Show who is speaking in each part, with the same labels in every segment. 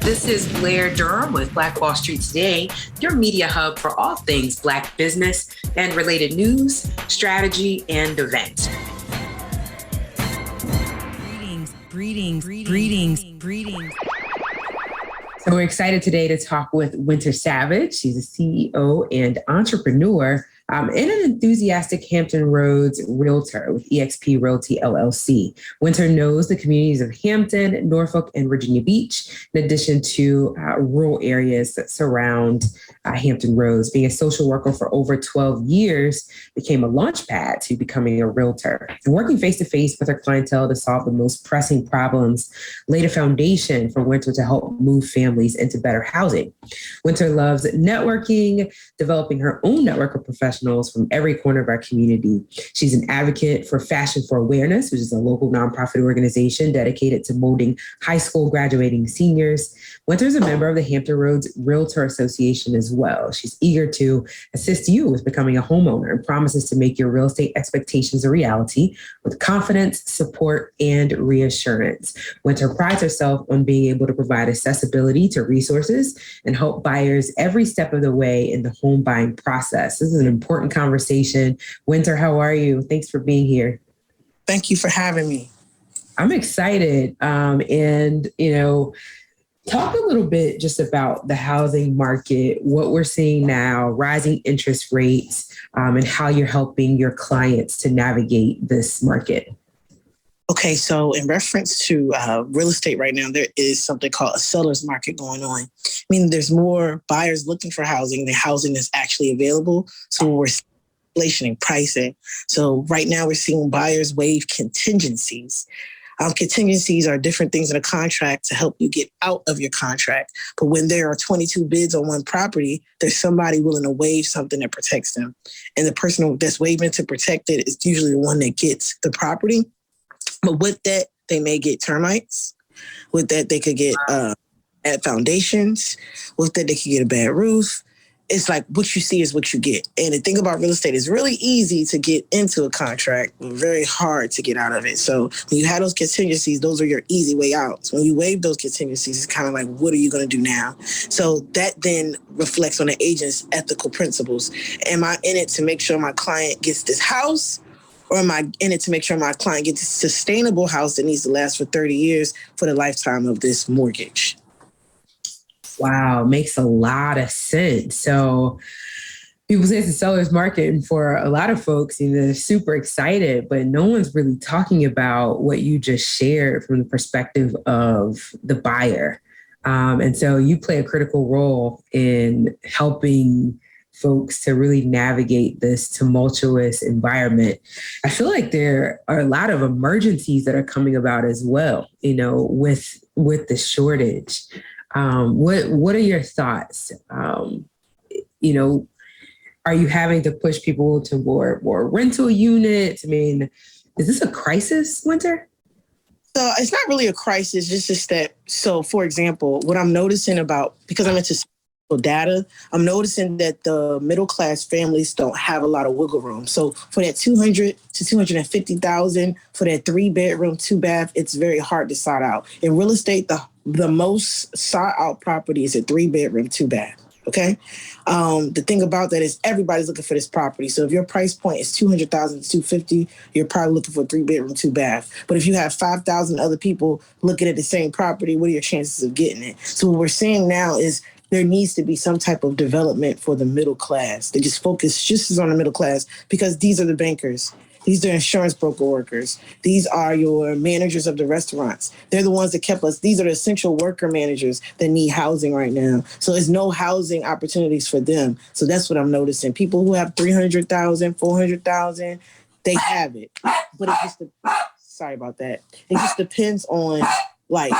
Speaker 1: This is Blair Durham with Black Wallstreet Today, your media hub for all things Black business and related news, strategy, and events.
Speaker 2: Greetings. So we're excited today to talk with Winter Savage. She's a CEO and entrepreneur and an enthusiastic Hampton Roads realtor with eXp Realty LLC. Winter knows the communities of Hampton, Norfolk, and Virginia Beach, in addition to rural areas that surround Hampton Roads. Being a social worker for over 12 years became a launch pad to becoming a realtor. And working face-to-face with her clientele to solve the most pressing problems laid a foundation for Winter to help move families into better housing. Winter loves networking, developing her own network of professionals from every corner of our community. She's an advocate for Fashion for Awareness, which is a local nonprofit organization dedicated to molding high school graduating seniors. Winter is a member of the Hampton Roads Realtor Association as well. She's eager to assist you with becoming a homeowner and promises to make your real estate expectations a reality with confidence, support, and reassurance. Winter prides herself on being able to provide accessibility to resources and help buyers every step of the way in the home buying process. This is an important conversation. Winter, how are you? Thanks for being here.
Speaker 3: Thank you for having me.
Speaker 2: I'm excited. Talk a little bit just about the housing market, what we're seeing now, rising interest rates, and how you're helping your clients to navigate this market.
Speaker 3: Okay, so in reference to real estate right now, there is something called a seller's market going on. Meaning there's more buyers looking for housing than housing that's actually available. So we're inflation and pricing. So right now we're seeing buyers waive contingencies. Contingencies are different things in a contract to help you get out of your contract. But when there are 22 bids on one property, there's somebody willing to waive something that protects them. And the person that's waiving to protect it is usually the one that gets the property. But with that, they may get termites. With that, they could get bad foundations. With that, they could get a bad roof. It's like what you see is what you get. And the thing about real estate is really easy to get into a contract, but very hard to get out of it. So when you have those contingencies, those are your easy way out. So when you waive those contingencies, it's kind of like, what are you going to do now? So that then reflects on the agent's ethical principles. Am I in it to make sure my client gets this house? Or am I in it to make sure my client gets a sustainable house that needs to last for 30 years for the lifetime of this mortgage?
Speaker 2: Wow, makes a lot of sense. So people say it's a seller's market, and for a lot of folks, they're super excited, but no one's really talking about what you just shared from the perspective of the buyer. And so you play a critical role in helping folks to really navigate this tumultuous environment. I feel like there are a lot of emergencies that are coming about as well, with the shortage. What are your thoughts? Are you having to push people to more rental units? I mean, is this a crisis, Winter?
Speaker 3: So it's not really a crisis. It's just that. So, for example, what I'm noticing because I'm into data, I'm noticing that the middle class families don't have a lot of wiggle room. So for that $200,000 to $250,000 for that 3-bedroom, 2-bath, it's very hard to sort out. In real estate, the most sought out property is a 3-bedroom, 2-bath. Okay. The thing about that is everybody's looking for this property. So if your price point is $200,000 to $250,000, you're probably looking for a 3-bedroom, 2-bath. But if you have 5,000 other people looking at the same property, what are your chances of getting it? So what we're seeing now is there needs to be some type of development for the middle class. They just focus just on the middle class because these are the bankers. These are insurance broker workers. These are your managers of the restaurants. They're the ones that kept us. These are the essential worker managers that need housing right now. So there's no housing opportunities for them. So that's what I'm noticing. People who have 300,000, 400,000, they have it. But sorry about that. It just depends on like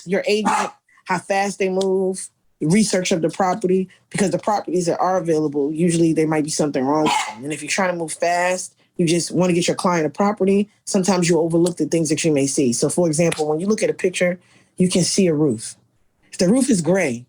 Speaker 3: your agent, how fast they move, research of the property, because the properties that are available, usually there might be something wrong with them. And if you're trying to move fast, you just want to get your client a property, sometimes you overlook the things that you may see. So for example, when you look at a picture, you can see a roof. If the roof is gray,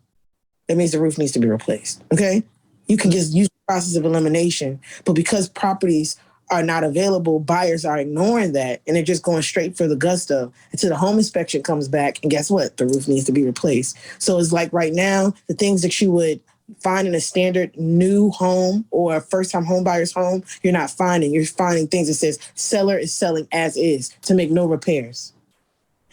Speaker 3: that means the roof needs to be replaced, okay? You can just use the process of elimination, but because properties are not available, buyers are ignoring that, and they're just going straight for the gusto until the home inspection comes back, and guess what? The roof needs to be replaced. So it's like right now, the things that you would find in a standard new home or a first-time home buyer's home, you're not finding. You're finding things that says seller is selling as is to make no repairs.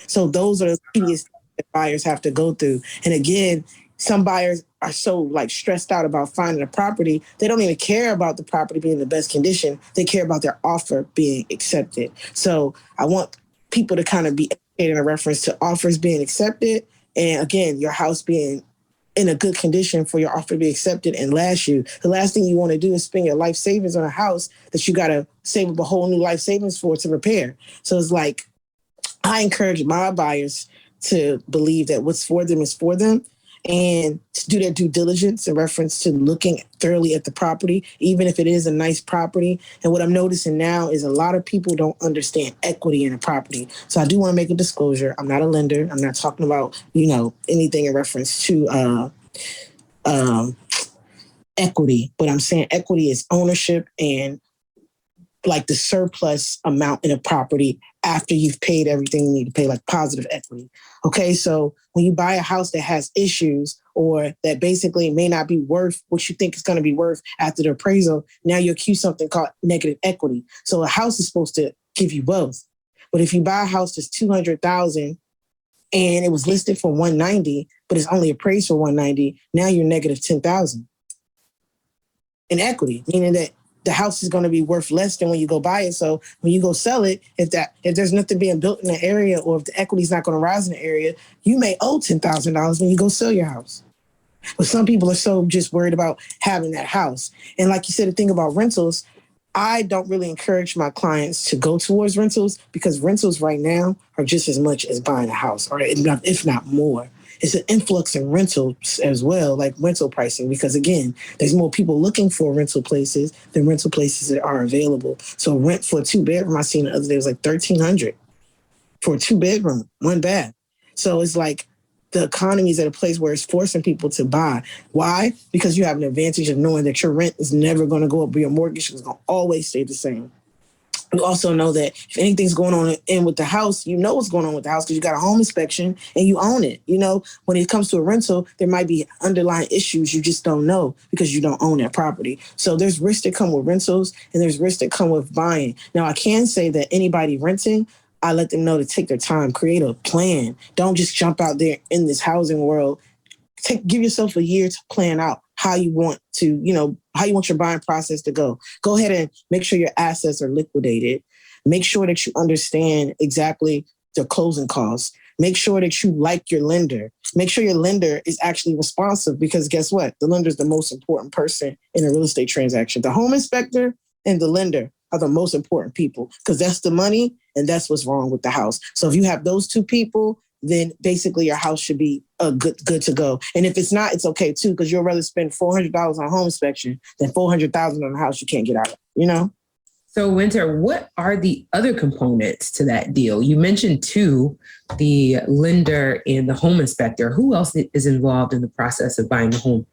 Speaker 3: So those are the tedious things that buyers have to go through. And again, some buyers are so like stressed out about finding a property, they don't even care about the property being in the best condition. They care about their offer being accepted. So I want people to kind of be educated in reference to offers being accepted. And again, your house being in a good condition for your offer to be accepted and last you. The last thing you want to do is spend your life savings on a house that you got to save up a whole new life savings for to repair. So it's like, I encourage my buyers to believe that what's for them is for them and to do their due diligence in reference to looking thoroughly at the property, even if it is a nice property. And what I'm noticing now is a lot of people don't understand equity in a property. So I do want to make a disclosure. I'm not a lender. I'm not talking about, anything in reference to equity, but I'm saying equity is ownership and like the surplus amount in a property after you've paid everything you need to pay, like positive equity. Okay, so when you buy a house that has issues or that basically may not be worth what you think it's going to be worth after the appraisal, now you accuse something called negative equity. So a house is supposed to give you both. But if you buy a house that's $200,000 and it was listed for $190,000, but it's only appraised for $190,000, now you're negative $10,000 in equity, meaning that the house is going to be worth less than when you go buy it. So when you go sell it, if there's nothing being built in the area or if the equity is not going to rise in the area, you may owe $10,000 when you go sell your house. But some people are so just worried about having that house. And like you said, the thing about rentals, I don't really encourage my clients to go towards rentals because rentals right now are just as much as buying a house, or if not more. It's an influx in rentals as well, like rental pricing, because again, there's more people looking for rental places than rental places that are available. So rent for a 2-bedroom, I seen the other day was like $1,300 for a 2-bedroom, 1 bath. So it's like the economy is at a place where it's forcing people to buy. Why? Because you have an advantage of knowing that your rent is never going to go up, but your mortgage is going to always stay the same. You also know that if anything's going on in with the house, you know what's going on with the house because you got a home inspection and you own it. When it comes to a rental, there might be underlying issues you just don't know because you don't own that property. So there's risks that come with rentals and there's risks that come with buying. Now, I can say that anybody renting, I let them know to take their time, create a plan. Don't just jump out there in this housing world. Give yourself a year to plan out how you want your buying process to go. Go ahead and make sure your assets are liquidated. Make sure that you understand exactly the closing costs. Make sure that you like your lender. Make sure your lender is actually responsive because guess what? The lender is the most important person in a real estate transaction. The home inspector and the lender are the most important people because that's the money and that's what's wrong with the house. So if you have those two people, then basically your house should be good to go. And if it's not, it's okay too, because you'll rather spend $400 on home inspection than $400,000 on a house you can't get out of,
Speaker 2: So Winter, what are the other components to that deal? You mentioned two, the lender and the home inspector. Who else is involved in the process of buying a home?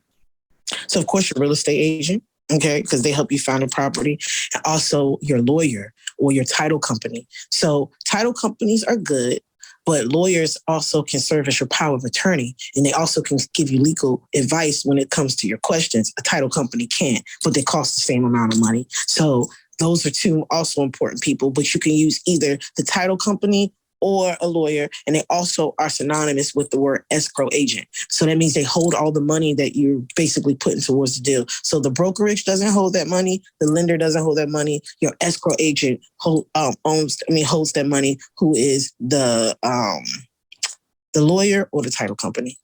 Speaker 3: So of course your real estate agent, okay, because they help you find a property. And also your lawyer or your title company. So title companies are good, but lawyers also can serve as your power of attorney, and they also can give you legal advice when it comes to your questions. A title company can't, but they cost the same amount of money. So those are two also important people, but you can use either the title company or a lawyer, and they also are synonymous with the word escrow agent. So that means they hold all the money that you're basically putting towards the deal. So the brokerage doesn't hold that money, the lender doesn't hold that money. Your escrow agent holds that money, who is the lawyer or the title company.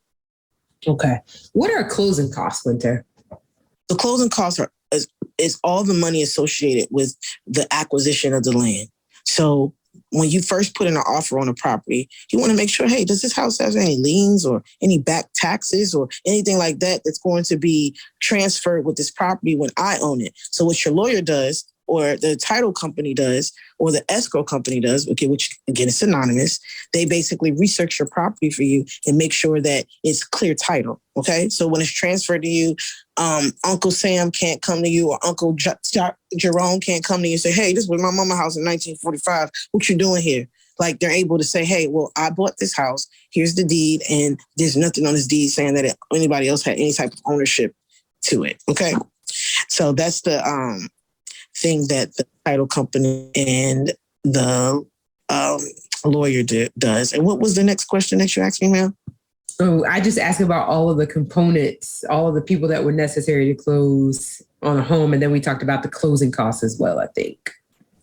Speaker 2: Okay. What are closing costs, Winter?
Speaker 3: The closing costs is all the money associated with the acquisition of the land. So when you first put in an offer on a property, you want to make sure, hey, does this house have any liens or any back taxes or anything like that that's going to be transferred with this property when I own it? So what your lawyer does, or the title company does, or the escrow company does, okay, which again is synonymous, they basically research your property for you and make sure that it's clear title. Okay. So when it's transferred to you, Uncle Sam can't come to you, or Uncle Jerome can't come to you and say, hey, this was my mama's house in 1945. What you doing here? Like, they're able to say, hey, well, I bought this house. Here's the deed. And there's nothing on this deed saying that anybody else had any type of ownership to it. Okay. So that's the thing that the title company and the lawyer does. And what was the next question that you asked me, ma'am?
Speaker 2: So I just asked about all of the components, all of the people that were necessary to close on a home. And then we talked about the closing costs as well, I think.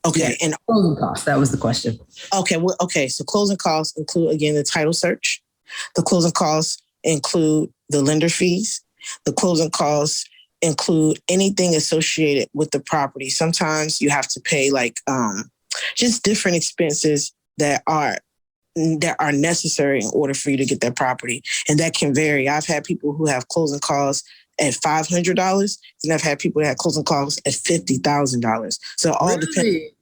Speaker 3: Okay.
Speaker 2: Yeah,
Speaker 3: And
Speaker 2: closing costs, that was the question.
Speaker 3: Okay. Well, okay. So closing costs include, again, the title search. The closing costs include the lender fees. The closing costs include anything associated with the property. Sometimes you have to pay like just different expenses that are necessary in order for you to get that property. And that can vary. I've had people who have closing costs at $500, and I've had people that have closing costs at $50,000. So it all depends on the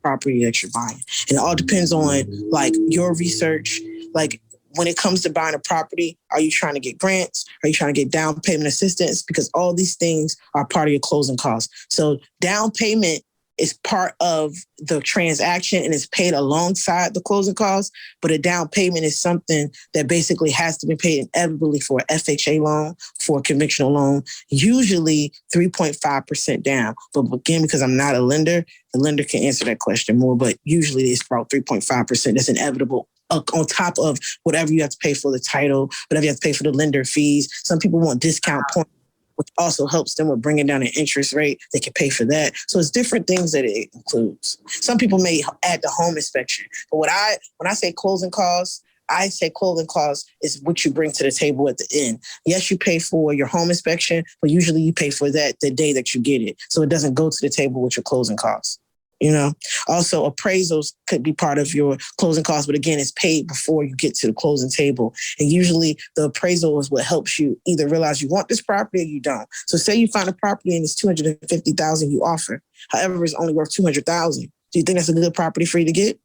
Speaker 3: property that you're buying. And it all depends on like your research. Like, when it comes to buying a property, are you trying to get grants? Are you trying to get down payment assistance? Because all these things are part of your closing costs. So down payment is part of the transaction and is paid alongside the closing costs. But a down payment is something that basically has to be paid inevitably for an FHA loan, for a conventional loan, usually 3.5% down. But again, because I'm not a lender, the lender can answer that question more. But usually it's about 3.5%. That's inevitable, on top of whatever you have to pay for the title, whatever you have to pay for the lender fees. Some people want discount points, which also helps them with bringing down their interest rate. They can pay for that. So it's different things that it includes. Some people may add the home inspection. But when I say closing costs, I say closing costs is what you bring to the table at the end. Yes, you pay for your home inspection, but usually you pay for that the day that you get it. So it doesn't go to the table with your closing costs. You know, also appraisals could be part of your closing costs, but again, it's paid before you get to the closing table. And usually the appraisal is what helps you either realize you want this property or you don't. So say you find a property and it's $250,000 you offer. However, it's only worth $200,000. Do you think that's a good property for you to get?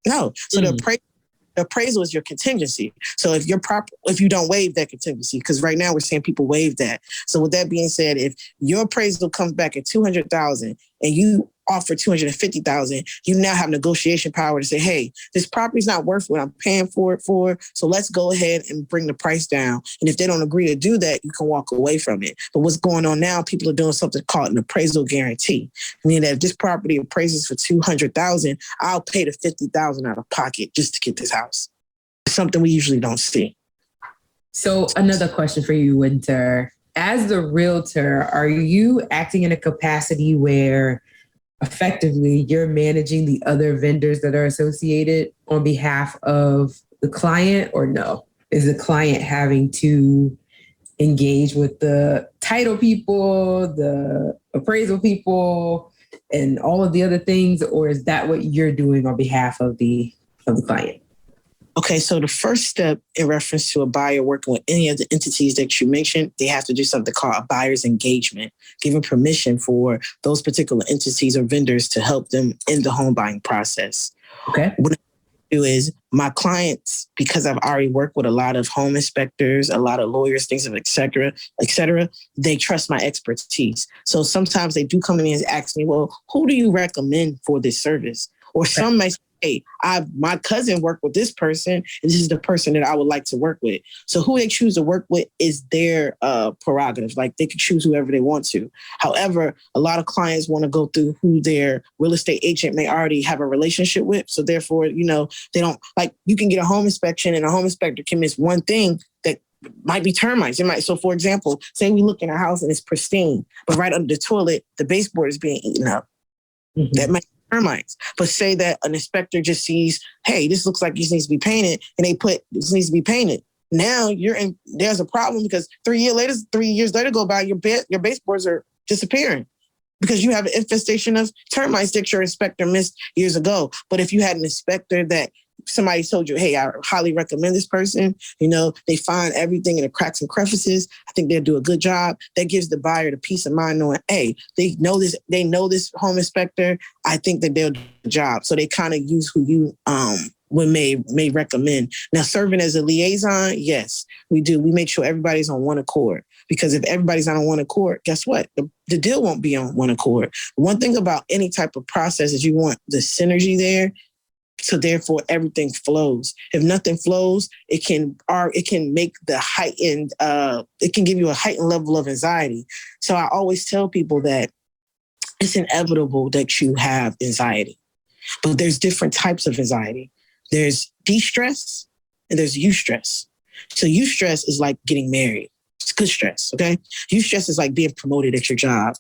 Speaker 3: No. So the appraisal is your contingency. So if you don't waive that contingency, because right now we're seeing people waive that. So with that being said, if your appraisal comes back at $200,000 and you offer $250,000, you now have negotiation power to say, hey, this property's not worth what I'm paying for it for. So let's go ahead and bring the price down. And if they don't agree to do that, you can walk away from it. But what's going on now, people are doing something called an appraisal guarantee. Meaning that if this property appraises for $200,000, I'll pay the $50,000 out of pocket just to get this house. It's something we usually don't see.
Speaker 2: So another question for you, Winter. As the realtor, are you acting in a capacity where effectively you're managing the other vendors that are associated on behalf of the client, or no? Is the client having to engage with the title people, the appraisal people, and all of the other things, or is that what you're doing on behalf of the client?
Speaker 3: Okay, so the first step in reference to a buyer working with any of the entities that you mentioned, they have to do something called a buyer's engagement, giving permission for those particular entities or vendors to help them in the home buying process.
Speaker 2: Okay.
Speaker 3: What I do is my clients, because I've already worked with a lot of home inspectors, a lot of lawyers, things of et cetera, they trust my expertise. So sometimes they do come to me and ask me, well, who do you recommend for this service? Or some may say, hey, my cousin worked with this person, and this is the person that I would like to work with. So who they choose to work with is their prerogative. Like, they can choose whoever they want to. However, a lot of clients want to go through who their real estate agent may already have a relationship with. So therefore, they don't, like, you can get a home inspection and a home inspector can miss one thing that might be termites. So for example, say we look in a house and it's pristine, but right under the toilet, the baseboard is being eaten up. Mm-hmm. That might termites. But say that an inspector just sees, hey, this looks like this needs to be painted, and they put this needs to be painted. Now there's a problem because 3 years later go by, your baseboards are disappearing because you have an infestation of termites that your inspector missed years ago. But if you had an inspector that somebody told you, hey, I highly recommend this person. They find everything in the cracks and crevices. I think they'll do a good job. That gives the buyer the peace of mind knowing, hey, they know this home inspector. I think that they'll do the job. So they kind of use who you may recommend. Now, serving as a liaison, yes, we do. We make sure everybody's on one accord, because if everybody's not on one accord, guess what? The deal won't be on one accord. One thing about any type of process is you want the synergy there. So therefore, everything flows. If nothing flows, it can make it can give you a heightened level of anxiety. So I always tell people that it's inevitable that you have anxiety, but there's different types of anxiety. There's de-stress and there's eustress. So eustress is like getting married. It's good stress, okay? Eustress is like being promoted at your job.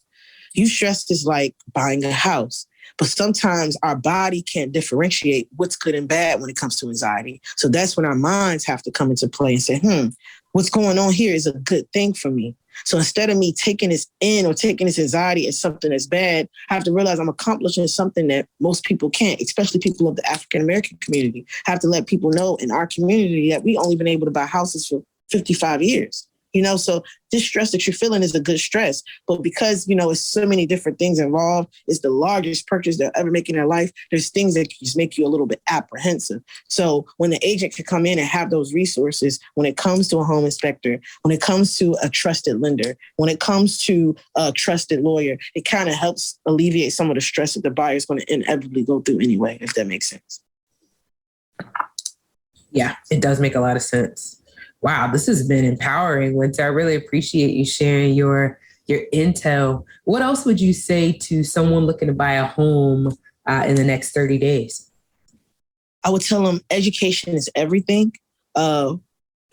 Speaker 3: Eustress is like buying a house. But sometimes our body can't differentiate what's good and bad when it comes to anxiety. So that's when our minds have to come into play and say, what's going on here is a good thing for me. So instead of me taking this in or taking this anxiety as something that's bad, I have to realize I'm accomplishing something that most people can't, especially people of the African-American community. I have to let people know in our community that we only been able to buy houses for 55 years. So this stress that you're feeling is a good stress. But because, it's so many different things involved, it's the largest purchase they'll ever make in their life. There's things that just make you a little bit apprehensive. So when the agent can come in and have those resources, when it comes to a home inspector, when it comes to a trusted lender, when it comes to a trusted lawyer, it kind of helps alleviate some of the stress that the buyer is going to inevitably go through anyway, if that makes sense.
Speaker 2: Yeah, it does make a lot of sense. Wow, this has been empowering, Winter. I really appreciate you sharing your intel. What else would you say to someone looking to buy a home in the next 30 days?
Speaker 3: I would tell them education is everything. In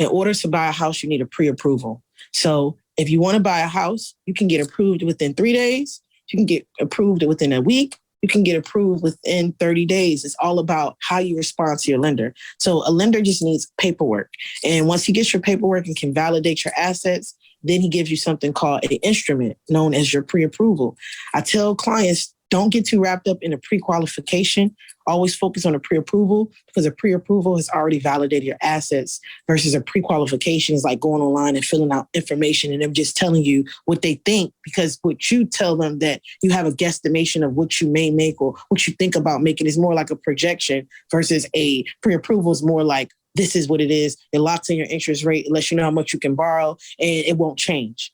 Speaker 3: order to buy a house, you need a pre-approval. So if you want to buy a house, you can get approved within 3 days. You can get approved within a week. You can get approved within 30 days. It's all about how you respond to your lender. So a lender just needs paperwork. And once he gets your paperwork and can validate your assets, then he gives you something called an instrument known as your pre-approval. I tell clients, don't get too wrapped up in a pre-qualification. Always focus on a pre-approval, because a pre-approval has already validated your assets versus a pre-qualification is like going online and filling out information and them just telling you what they think, because what you tell them that you have a guesstimation of what you may make or what you think about making is more like a projection, versus a pre-approval is more like, this is what it is. It locks in your interest rate, it lets you know how much you can borrow, and it won't change.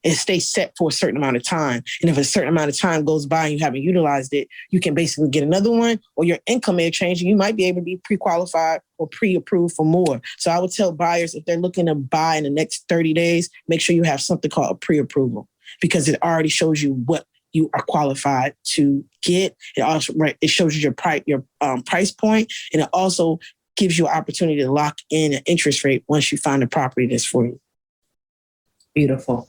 Speaker 3: It stays set for a certain amount of time. And if a certain amount of time goes by and you haven't utilized it, you can basically get another one, or your income may change and you might be able to be pre-qualified or pre-approved for more. So I would tell buyers, if they're looking to buy in the next 30 days, make sure you have something called a pre-approval, because it already shows you what you are qualified to get. It shows you your price point, and it also gives you an opportunity to lock in an interest rate once you find a property that's for you.
Speaker 2: Beautiful.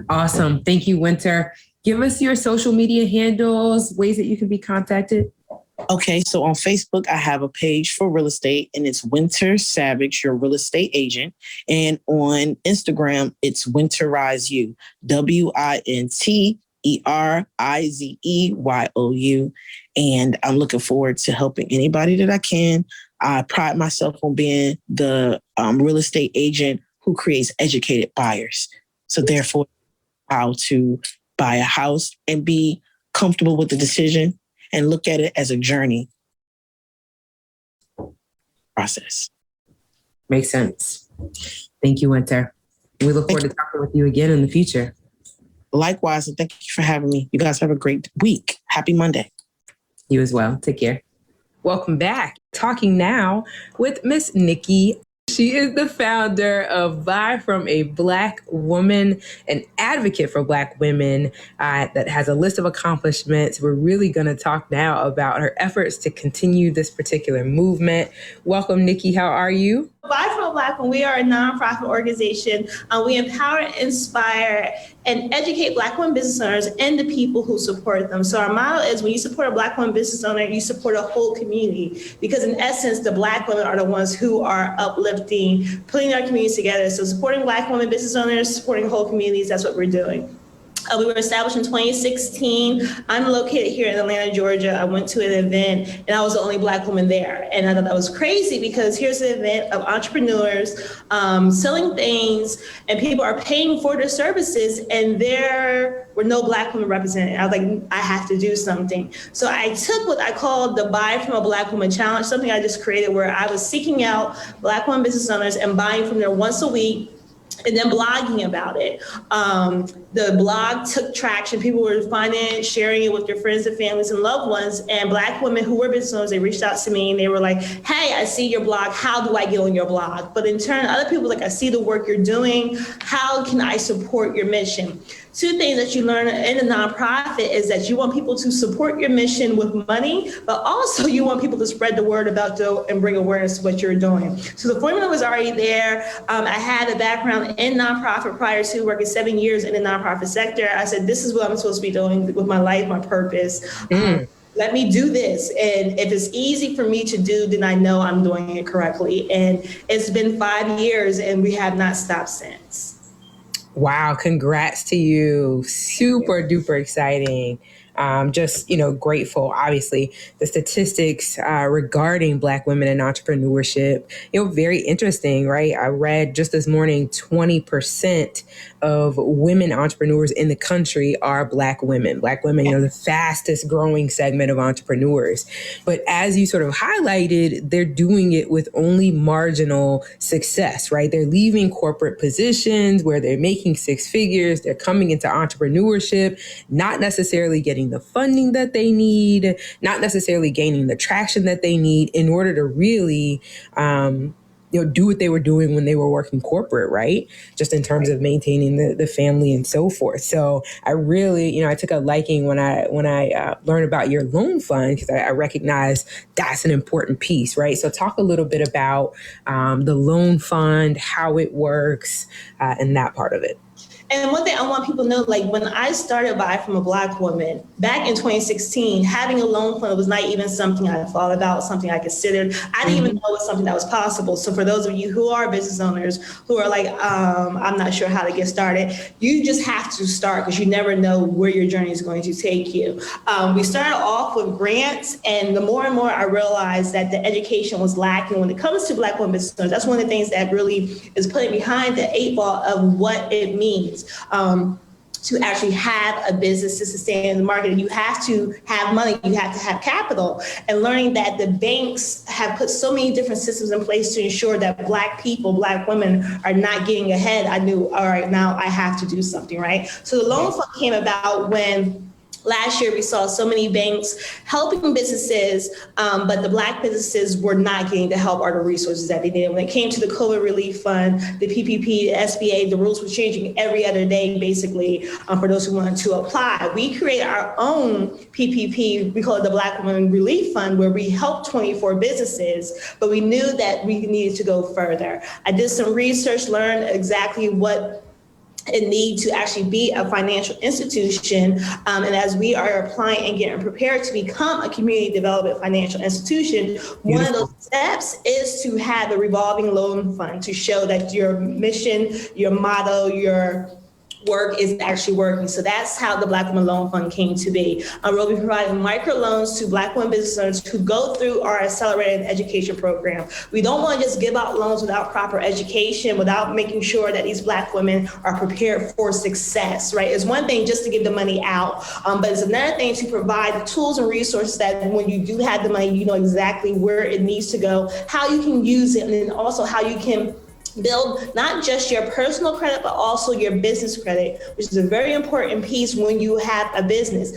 Speaker 2: Awesome. Thank you, Winter. Give us your social media handles, ways that you can be contacted.
Speaker 3: Okay, so on Facebook, I have a page for real estate, and it's Winter Savage, your real estate agent. And on Instagram, it's WinterizeYou, WinterizeYou. And I'm looking forward to helping anybody that I can. I pride myself on being the real estate agent who creates educated buyers. So therefore, how to buy a house and be comfortable with the decision and look at it as a journey process.
Speaker 2: Makes sense. Thank you, Winter. We look forward to talking with you again in the future.
Speaker 3: Likewise, and thank you for having me. You guys have a great week. Happy Monday.
Speaker 2: You as well. Take care. Welcome back. Talking now with Miss Nikki. She is the founder of Buy From a Black Woman, an advocate for Black women that has a list of accomplishments. We're really going to talk now about her efforts to continue this particular movement. Welcome, Nikki. How are you?
Speaker 4: Buy From a Black Woman, we are a nonprofit organization. We empower, inspire, and educate Black women business owners and the people who support them. So our motto is, when you support a Black woman business owner, you support a whole community. Because in essence, the Black women are the ones who are uplifting, putting our communities together. So supporting Black women business owners, supporting whole communities, that's what we're doing. We were established in 2016. I'm located here in Atlanta, Georgia. I went to an event and I was the only Black woman there. And I thought that was crazy because here's an event of entrepreneurs selling things and people are paying for their services and there were no Black women represented. I was like, I have to do something. So I took what I called the Buy from a Black Woman Challenge, something I just created where I was seeking out Black women business owners and buying from them once a week and then blogging about it. The blog took traction. People were finding it, sharing it with their friends and families and loved ones. And Black women who were business owners, they reached out to me and they were like, hey, I see your blog. How do I get on your blog? But in turn, other people were like, I see the work you're doing. How can I support your mission? Two things that you learn in a nonprofit is that you want people to support your mission with money, but also you want people to spread the word about it and bring awareness to what you're doing. So the formula was already there. I had a background in nonprofit prior to working 7 years in the nonprofit sector. I said, this is what I'm supposed to be doing with my life, my purpose. Let me do this. And if it's easy for me to do, then I know I'm doing it correctly. And it's been 5 years and we have not stopped since.
Speaker 2: Wow, congrats to you. Super duper exciting. Just, grateful. Obviously, the statistics regarding Black women in entrepreneurship, very interesting, right? I read just this morning, 20% of women entrepreneurs in the country are Black women. Black women are the fastest growing segment of entrepreneurs. But as you sort of highlighted, they're doing it with only marginal success, right? They're leaving corporate positions where they're making six figures. They're coming into entrepreneurship, not necessarily getting the funding that they need, not necessarily gaining the traction that they need in order to really, do what they were doing when they were working corporate, right? Just in terms of maintaining the family and so forth. So I really, I took a liking when I learned about your loan fund because I recognize that's an important piece, right? So talk a little bit about the loan fund, how it works, and that part of it.
Speaker 4: And one thing I want people to know, like when I started Buy from a Black Woman back in 2016, having a loan fund was not even something I thought about, something I considered. I didn't even know it was something that was possible. So for those of you who are business owners who are like, I'm not sure how to get started, you just have to start because you never know where your journey is going to take you. We started off with grants, and the more and more I realized that the education was lacking when it comes to Black women business owners. That's one of the things that really is putting behind the 8 ball of what it means. To actually have a business to sustain in the market. You have to have money, you have to have capital. And learning that the banks have put so many different systems in place to ensure that Black people, Black women are not getting ahead, I knew, all right, now I have to do something, right? So the loan fund came about when last year, we saw so many banks helping businesses, but the Black businesses were not getting the help or the resources that they needed. When it came to the COVID relief fund, the PPP, the SBA, the rules were changing every other day, basically, for those who wanted to apply. We created our own PPP, we call it the Black Women Relief Fund, where we helped 24 businesses, but we knew that we needed to go further. I did some research, learned exactly what a need to actually be a financial institution. And as we are applying and getting prepared to become a community development financial institution, one of those steps is to have a revolving loan fund to show that your mission, your motto, your work is actually working. So that's how the Black Women Loan Fund came to be. We'll be providing microloans to Black women business owners who go through our accelerated education program. We don't want to just give out loans without proper education, without making sure that these Black women are prepared for success, right? It's one thing just to give the money out, but it's another thing to provide the tools and resources that when you do have the money, you know exactly where it needs to go, how you can use it, and then also how you can build not just your personal credit, but also your business credit, which is a very important piece when you have a business.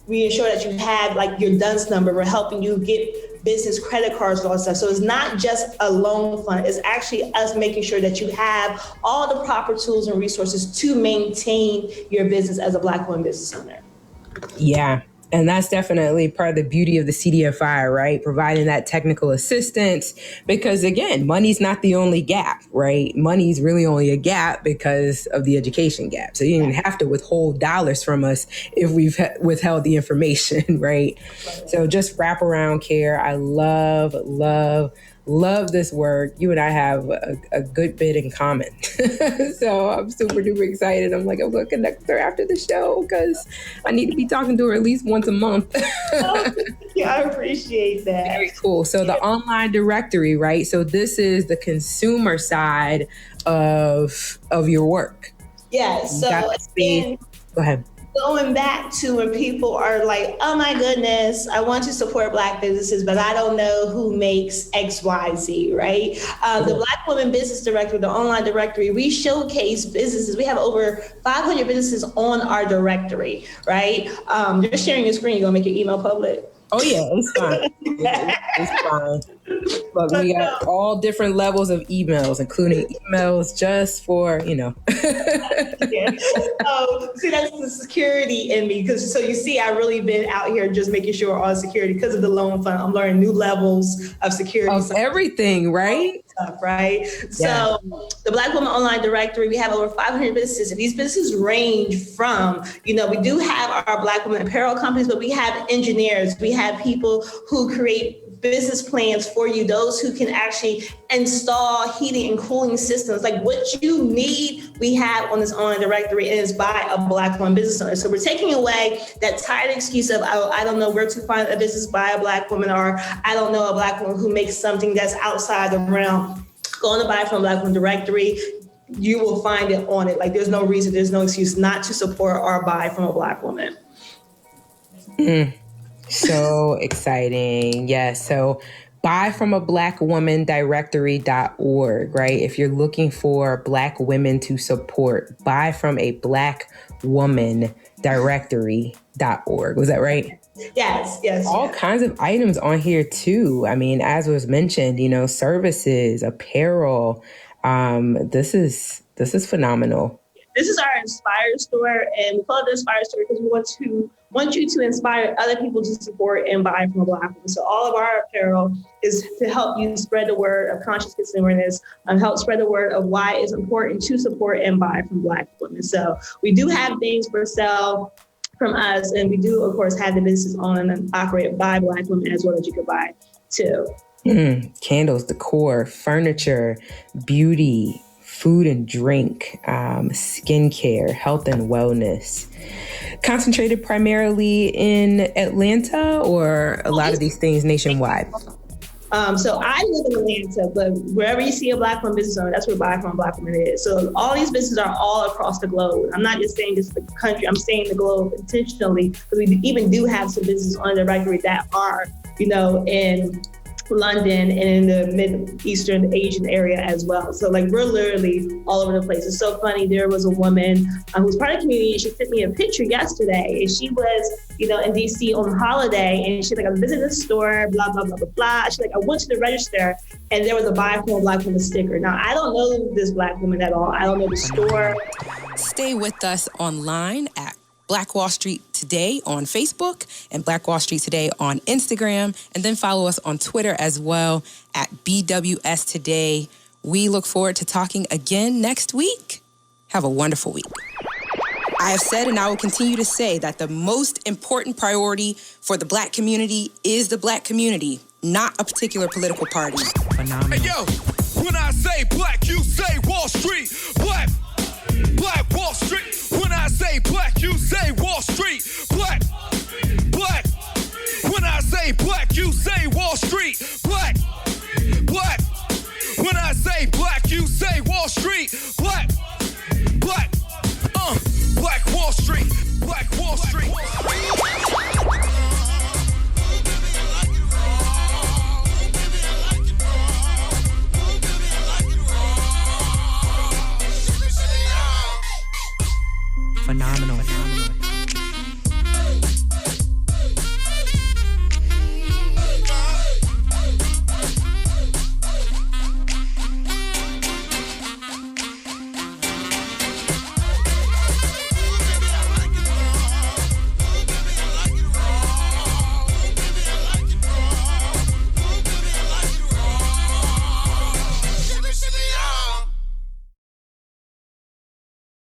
Speaker 4: We ensure that you have like your DUNS number. We're helping you get business credit cards and all that stuff. So it's not just a loan fund. It's actually us making sure that you have all the proper tools and resources to maintain your business as a Black woman business owner.
Speaker 2: Yeah. And that's definitely part of the beauty of the CDFI, right? Providing that technical assistance, because again, money's not the only gap, right? Money's really only a gap because of the education gap. So you don't even have to withhold dollars from us if we've withheld the information, right? So just wraparound care. I love love this work. You and I have a good bit in common. So I'm super duper excited. I'm like, I'm going to connect with her after the show because I need to be talking to her at least once a month.
Speaker 4: Yeah, I appreciate that.
Speaker 2: Very cool. So the online directory, right? So this is the consumer side of your work.
Speaker 4: Yeah. So
Speaker 2: go ahead.
Speaker 4: Going back to when people are like, oh my goodness, I want to support Black businesses, but I don't know who makes X, Y, Z, right? The Black Women Business Directory, the online directory, we showcase businesses. We have over 500 businesses on our directory, right? You're sharing your screen. You're going to make your email public?
Speaker 2: Oh, yeah, it's fine. It's fine. But we got all different levels of emails, including emails just for,
Speaker 4: Yeah. See, that's the security in me. So you see, I've really been out here just making sure all security, because of the loan fund, I'm learning new levels of security.
Speaker 2: Of everything, right?
Speaker 4: Stuff, right? Yeah. So the Black Women Online Directory, we have over 500 businesses. And these businesses range from, we do have our Black women apparel companies, but we have engineers. We have people who create business plans for you, those who can actually install heating and cooling systems. Like what you need, we have on this online directory, and it's by a Black woman business owner. So we're taking away that tired excuse of, I don't know where to find a business by a Black woman, or I don't know a Black woman who makes something that's outside the realm. Go on to buy from a Black woman directory. You will find it on it. Like there's no reason, there's no excuse not to support or buy from a Black woman.
Speaker 2: So exciting. Yes. So buy from a blackwomandirectory.org, right? If you're looking for Black women to support, buy from a blackwomandirectory.org. Was that right?
Speaker 4: Yes.
Speaker 2: All kinds of items on here too. I mean, as was mentioned, services, apparel. This is phenomenal.
Speaker 4: This is our Inspire store, and we call it the Inspire store because we want you to inspire other people to support and buy from a Black woman. So all of our apparel is to help you spread the word of conscious consumerness and help spread the word of why it's important to support and buy from Black women. So we do have things for sale from us, and we do, of course, have the businesses owned and operated by Black women as well that you could buy too.
Speaker 2: Candles, decor, furniture, beauty, food and drink, skincare, health and wellness. Concentrated primarily in Atlanta, or a lot of these things nationwide?
Speaker 4: So I live in Atlanta, but wherever you see a Black woman business owner, that's where Buy From a Black Woman is. So all these businesses are all across the globe. I'm not just saying just the country, I'm saying the globe intentionally, because we even do have some businesses on the directory that are, in London and in the Mid-Eastern Asian area as well. So we're literally all over the place. It's so funny. There was a woman who was part of the community, and she sent me a picture yesterday, and she was, in DC on holiday, and she's like, I visited the store, blah, blah, blah, blah, blah. She's like, I went to the register, and there was a Buy From a Black Woman sticker. Now, I don't know this Black woman at all. I don't know the store.
Speaker 5: Stay with us online at Black Wall Street Today on Facebook and Black Wall Street Today on Instagram, and then follow us on Twitter as well at BWS Today. We look forward to talking again next week. Have a wonderful week. I have said, and I will continue to say, that the most important priority for the Black community is the Black community, not a particular political party.
Speaker 6: Phenomenal. Hey, yo, when I say Black, you say Wall